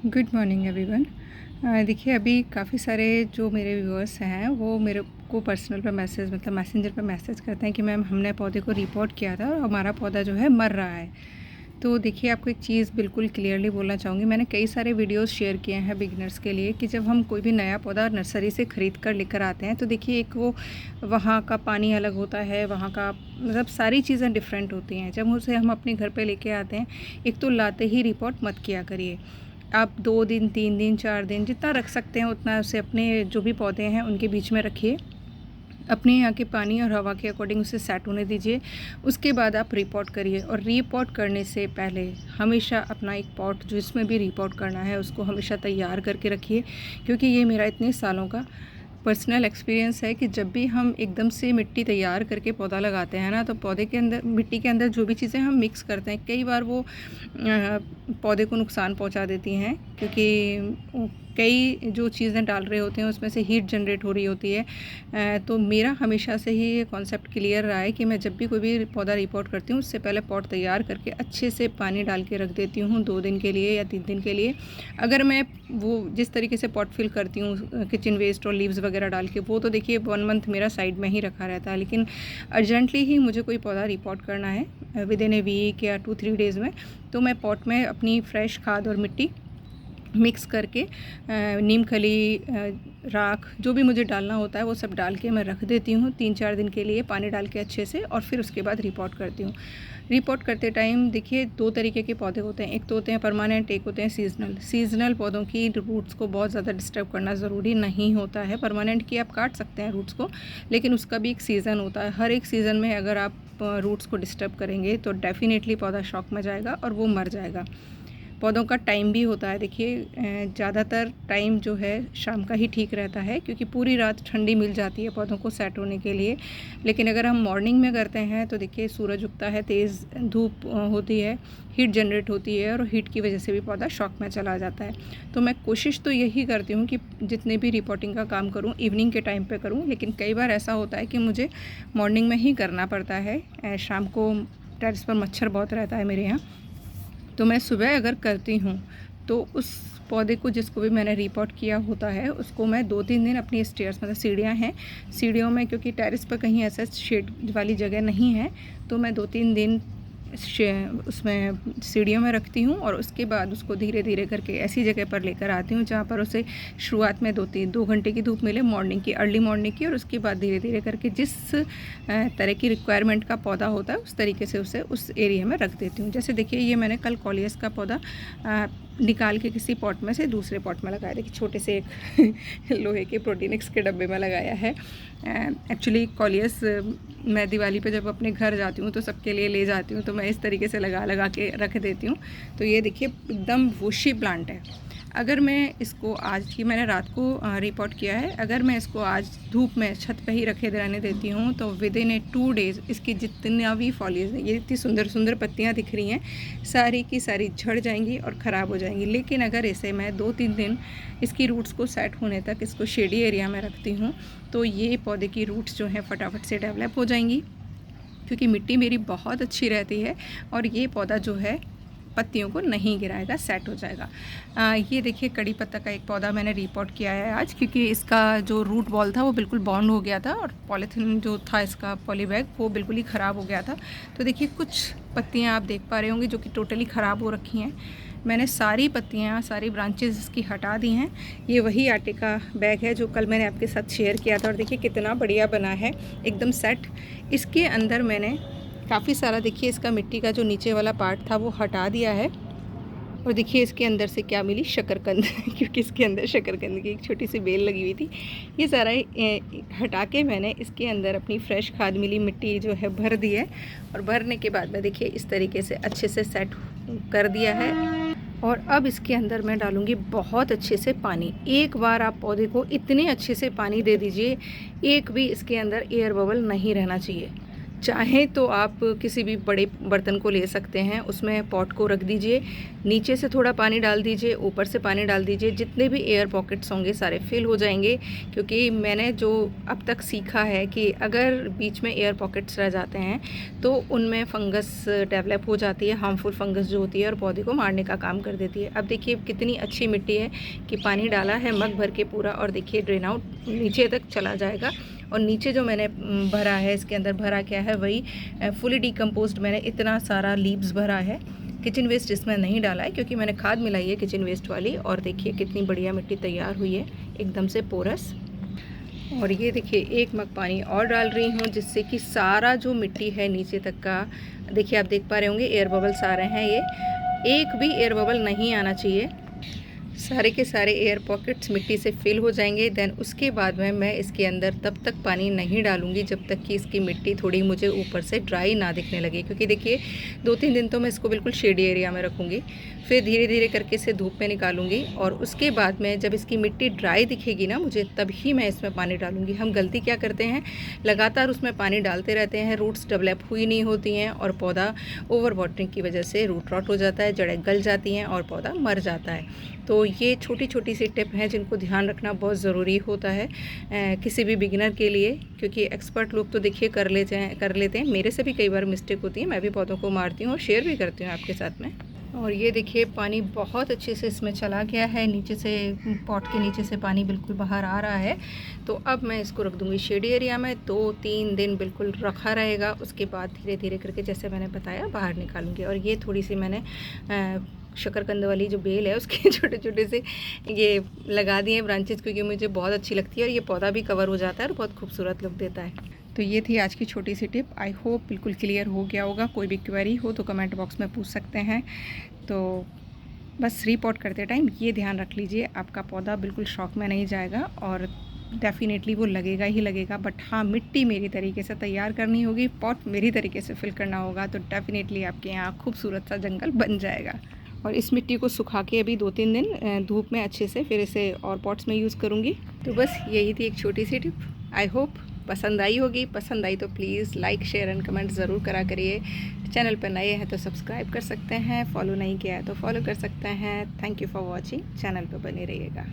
Good morning everyone. देखिए अभी काफ़ी सारे जो मेरे व्यूअर्स हैं वो मेरे को पर्सनल पे मैसेज मतलब मैसेंजर पे मैसेज करते हैं कि मैम हमने पौधे को रिपोर्ट किया था और हमारा पौधा जो है मर रहा है। तो देखिए आपको एक चीज़ बिल्कुल क्लियरली बोलना चाहूँगी, मैंने कई सारे वीडियोस शेयर किए हैं बिगिनर्स के लिए कि जब हम कोई भी नया पौधा नर्सरी से ख़रीद कर लेकर आते हैं तो देखिए एक वो वहाँ का पानी अलग होता है, वहाँ का मतलब सारी चीज़ें डिफरेंट होती हैं। जब उसे हम अपने घर पे लेके आते हैं, एक तो लाते ही रिपोर्ट मत किया करिए। आप 2 दिन 3 दिन 4 दिन जितना रख सकते हैं उतना उसे अपने जो भी पौधे हैं उनके बीच में रखिए। अपने यहाँ के पानी और हवा के अकॉर्डिंग उसे सेट होने दीजिए। उसके बाद आप रिपोर्ट करिए और रिपोर्ट करने से पहले हमेशा अपना एक पॉट जो इसमें भी रिपोर्ट करना है उसको हमेशा तैयार करके रखिए, क्योंकि ये मेरा इतने सालों का पर्सनल एक्सपीरियंस है कि जब भी हम एकदम से मिट्टी तैयार करके पौधा लगाते हैं ना, तो पौधे के अंदर मिट्टी के अंदर जो भी चीज़ें हम मिक्स करते हैं कई बार वो पौधे को नुकसान पहुंचा देती हैं, क्योंकि कई जो चीज़ें डाल रहे होते हैं उसमें से हीट जनरेट हो रही होती है। तो मेरा हमेशा से ही ये कॉन्सेप्ट क्लियर रहा है कि मैं जब भी कोई भी पौधा रिपोर्ट करती हूँ उससे पहले पॉट तैयार करके अच्छे से पानी डाल के रख देती हूँ 2 दिन के लिए या 3 दिन के लिए। अगर मैं वो जिस तरीके से पॉट फिल करती हूँ किचन वेस्ट और लीव्स वगैरह डाल के, वो तो देखिए 1 मंथ मेरा साइड में ही रखा रहता है। लेकिन अर्जेंटली ही मुझे कोई पौधा रिपोर्ट करना है विद इन ए वीक या 2-3 डेज़ में, तो मैं पॉट में अपनी फ्रेश खाद और मिट्टी मिक्स करके नीम खली राख जो भी मुझे डालना होता है वो सब डाल के मैं रख देती हूँ 3-4 दिन के लिए पानी डाल के अच्छे से, और फिर उसके बाद रिपोर्ट करती हूँ। रिपोर्ट करते टाइम देखिए 2 तरीके के पौधे होते हैं, एक तो होते हैं परमानेंट, एक होते हैं सीजनल। सीजनल पौधों की रूट्स को बहुत ज़्यादा डिस्टर्ब करना ज़रूरी नहीं होता है। परमानेंट की आप काट सकते हैं रूट्स को, लेकिन उसका भी एक सीज़न होता है। हर एक सीज़न में अगर आप रूट्स को डिस्टर्ब करेंगे तो डेफ़िनेटली पौधा शॉक में जाएगा और वो मर जाएगा। पौधों का टाइम भी होता है, देखिए ज़्यादातर टाइम जो है शाम का ही ठीक रहता है, क्योंकि पूरी रात ठंडी मिल जाती है पौधों को सेट होने के लिए। लेकिन अगर हम मॉर्निंग में करते हैं तो देखिए सूरज उगता है, तेज़ धूप होती है, हीट जनरेट होती है और हीट की वजह से भी पौधा शॉक में चला जाता है। तो मैं कोशिश तो यही करती हूँ कि जितने भी रिपोर्टिंग का काम करूँ इवनिंग के टाइम पे करूँ, लेकिन कई बार ऐसा होता है कि मुझे मॉर्निंग में ही करना पड़ता है। शाम को टेरेस पर मच्छर बहुत रहता है मेरे यहाँ, तो मैं सुबह अगर करती हूँ तो उस पौधे को जिसको भी मैंने रिपोर्ट किया होता है उसको मैं 2-3 दिन अपनी स्टेयर्स मतलब सीढ़ियाँ हैं, सीढ़ियों में, क्योंकि टेरेस पर कहीं ऐसा शेड वाली जगह नहीं है, तो मैं 2-3 दिन उसमें सीढ़ियों में रखती हूँ और उसके बाद उसको धीरे धीरे करके ऐसी जगह पर लेकर आती हूँ जहाँ पर उसे शुरुआत में 2 घंटे की धूप मिले, मॉर्निंग की, अर्ली मॉर्निंग की, और उसके बाद धीरे धीरे करके जिस तरह की रिक्वायरमेंट का पौधा होता है उस तरीके से उसे उस एरिया में रख देती हूँ। जैसे देखिए ये मैंने कल कॉलियस का पौधा निकाल के किसी पॉट में से दूसरे पॉट में लगाया, देखिए छोटे से एक लोहे के प्रोटीनिक्स के डब्बे में लगाया है। एक्चुअली कॉलियस मैं दिवाली पे जब अपने घर जाती हूँ तो सबके लिए ले जाती हूँ, तो मैं इस तरीके से लगा के रख देती हूँ। तो ये देखिए एकदम वुशी प्लांट है। अगर मैं इसको आज की मैंने रात को रिपोर्ट किया है, अगर मैं इसको आज धूप में छत पे ही रखे रहने देती हूँ तो विद इन 2 डेज़ इसकी जितना भी फॉलियज हैं, ये इतनी सुंदर सुंदर पत्तियाँ दिख रही हैं, सारी की सारी झड़ जाएंगी और ख़राब हो जाएंगी। लेकिन अगर इसे मैं 2-3 दिन इसकी रूट्स को सेट होने तक इसको शेडी एरिया में रखती हूँ तो ये पौधे की रूट्स जो हैं फटाफट से डेवलप हो जाएंगी, क्योंकि मिट्टी मेरी बहुत अच्छी रहती है और ये पौधा जो है पत्तियों को नहीं गिराएगा, सेट हो जाएगा। ये देखिए कड़ी पत्ता का एक पौधा मैंने रिपोर्ट किया है आज, क्योंकि इसका जो रूट बॉल था वो बिल्कुल बॉन्ड हो गया था और पॉलीथीन जो था इसका पॉली बैग वो बिल्कुल ही ख़राब हो गया था। तो देखिए कुछ पत्तियां आप देख पा रहे होंगे जो कि टोटली ख़राब हो रखी हैं। मैंने सारी पत्तियां, सारी ब्रांचेस इसकी हटा दी हैं। ये वही आटे का बैग है जो कल मैंने आपके साथ शेयर किया था, और देखिए कितना बढ़िया बना है, एकदम सेट। इसके अंदर मैंने काफ़ी सारा देखिए इसका मिट्टी का जो नीचे वाला पार्ट था वो हटा दिया है, और देखिए इसके अंदर से क्या मिली, शकरकंद क्योंकि इसके अंदर शकरकंद की एक छोटी सी बेल लगी हुई थी। ये सारा हटा के मैंने इसके अंदर अपनी फ्रेश खाद मिली मिट्टी जो है भर दी है, और भरने के बाद में देखिए इस तरीके से अच्छे से सेट कर दिया है। और अब इसके अंदर मैं डालूँगी बहुत अच्छे से पानी। एक बार आप पौधे को इतने अच्छे से पानी दे दीजिए, एक भी इसके अंदर एयर बबल नहीं रहना चाहिए। चाहें तो आप किसी भी बड़े बर्तन को ले सकते हैं, उसमें पॉट को रख दीजिए, नीचे से थोड़ा पानी डाल दीजिए, ऊपर से पानी डाल दीजिए, जितने भी एयर पॉकेट्स होंगे सारे फिल हो जाएंगे। क्योंकि मैंने जो अब तक सीखा है कि अगर बीच में एयर पॉकेट्स रह जाते हैं तो उनमें फंगस डेवलप हो जाती है, हार्मफुल फंगस जो होती है, और पौधे को मारने का काम कर देती है। अब देखिए कितनी अच्छी मिट्टी है कि पानी डाला है मग भर के पूरा, और देखिए ड्रेन आउट नीचे तक चला जाएगा। और नीचे जो मैंने भरा है, इसके अंदर भरा क्या है, वही फुली डिकम्पोज्ड मैंने इतना सारा लीव्स भरा है। किचन वेस्ट इसमें नहीं डाला है क्योंकि मैंने खाद मिलाई है किचन वेस्ट वाली। और देखिए कितनी बढ़िया मिट्टी तैयार हुई है, एकदम से पोरस। और ये देखिए 1 मग पानी और डाल रही हूँ, जिससे कि सारा जो मिट्टी है नीचे तक का, देखिए आप देख पा रहे होंगे एयर बबल्स आ रहे हैं। ये एक भी एयर बबल नहीं आना चाहिए, सारे के सारे एयर पॉकेट्स मिट्टी से फिल हो जाएंगे। देन उसके बाद में मैं इसके अंदर तब तक पानी नहीं डालूंगी जब तक कि इसकी मिट्टी थोड़ी मुझे ऊपर से ड्राई ना दिखने लगे। क्योंकि देखिए 2-3 दिन तो मैं इसको बिल्कुल शेडी एरिया में रखूँगी, फिर धीरे धीरे करके इसे धूप में निकालूंगी, और उसके बाद में जब इसकी मिट्टी ड्राई दिखेगी ना मुझे, तभी मैं इसमें पानी डालूंगी। हम गलती क्या करते हैं, लगातार उसमें पानी डालते रहते हैं, रूट्स डेवलप हुई नहीं होती हैं, और पौधा ओवर वाटरिंग की वजह से रूट रॉट हो जाता है, जड़ें गल जाती हैं और पौधा मर जाता है। तो ये छोटी छोटी सी टिप हैं जिनको ध्यान रखना बहुत ज़रूरी होता है किसी भी बिगिनर के लिए। क्योंकि एक्सपर्ट लोग तो देखिए कर लेते हैं, मेरे से भी कई बार मिस्टेक होती है, मैं भी पौधों को मारती हूँ और शेयर भी करती हूँ आपके साथ में। और ये देखिए पानी बहुत अच्छे से इसमें चला गया है, नीचे से पॉट के नीचे से पानी बिल्कुल बाहर आ रहा है। तो अब मैं इसको रख दूँगी शेडी एरिया में, 2-3 दिन बिल्कुल रखा रहेगा। उसके बाद धीरे धीरे करके जैसे मैंने बताया बाहर निकालूँगी। और ये थोड़ी सी मैंने शकरकंद वाली जो बेल है उसके छोटे छोटे से ये लगा दिए ब्रांचेस, क्योंकि मुझे बहुत अच्छी लगती है, और ये पौधा भी कवर हो जाता है और बहुत खूबसूरत लुक देता है। तो ये थी आज की छोटी सी टिप। आई होप बिल्कुल क्लियर हो गया होगा। कोई भी क्वेरी हो तो कमेंट बॉक्स में पूछ सकते हैं। तो बस रिपोर्ट करते टाइम ये ध्यान रख लीजिए, आपका पौधा बिल्कुल शौक में नहीं जाएगा, और डेफ़िनेटली वो लगेगा ही लगेगा। बट हाँ, मिट्टी मेरी तरीके से तैयार करनी होगी, पॉट मेरी तरीके से फिल करना होगा, तो डेफ़िनेटली आपके यहाँ खूबसूरत सा जंगल बन जाएगा। और इस मिट्टी को सुखा के अभी 2-3 दिन धूप में अच्छे से फिर इसे और पॉट्स में यूज़ करूँगी। तो बस यही थी एक छोटी सी टिप। आई होप पसंद आई होगी। पसंद आई तो please like share and comment ज़रूर करा करिए। चैनल पर नए हैं तो सब्सक्राइब कर सकते हैं, फॉलो नहीं किया है तो फॉलो कर सकते हैं। Thank you for watching. Channel पर बने रहिएगा।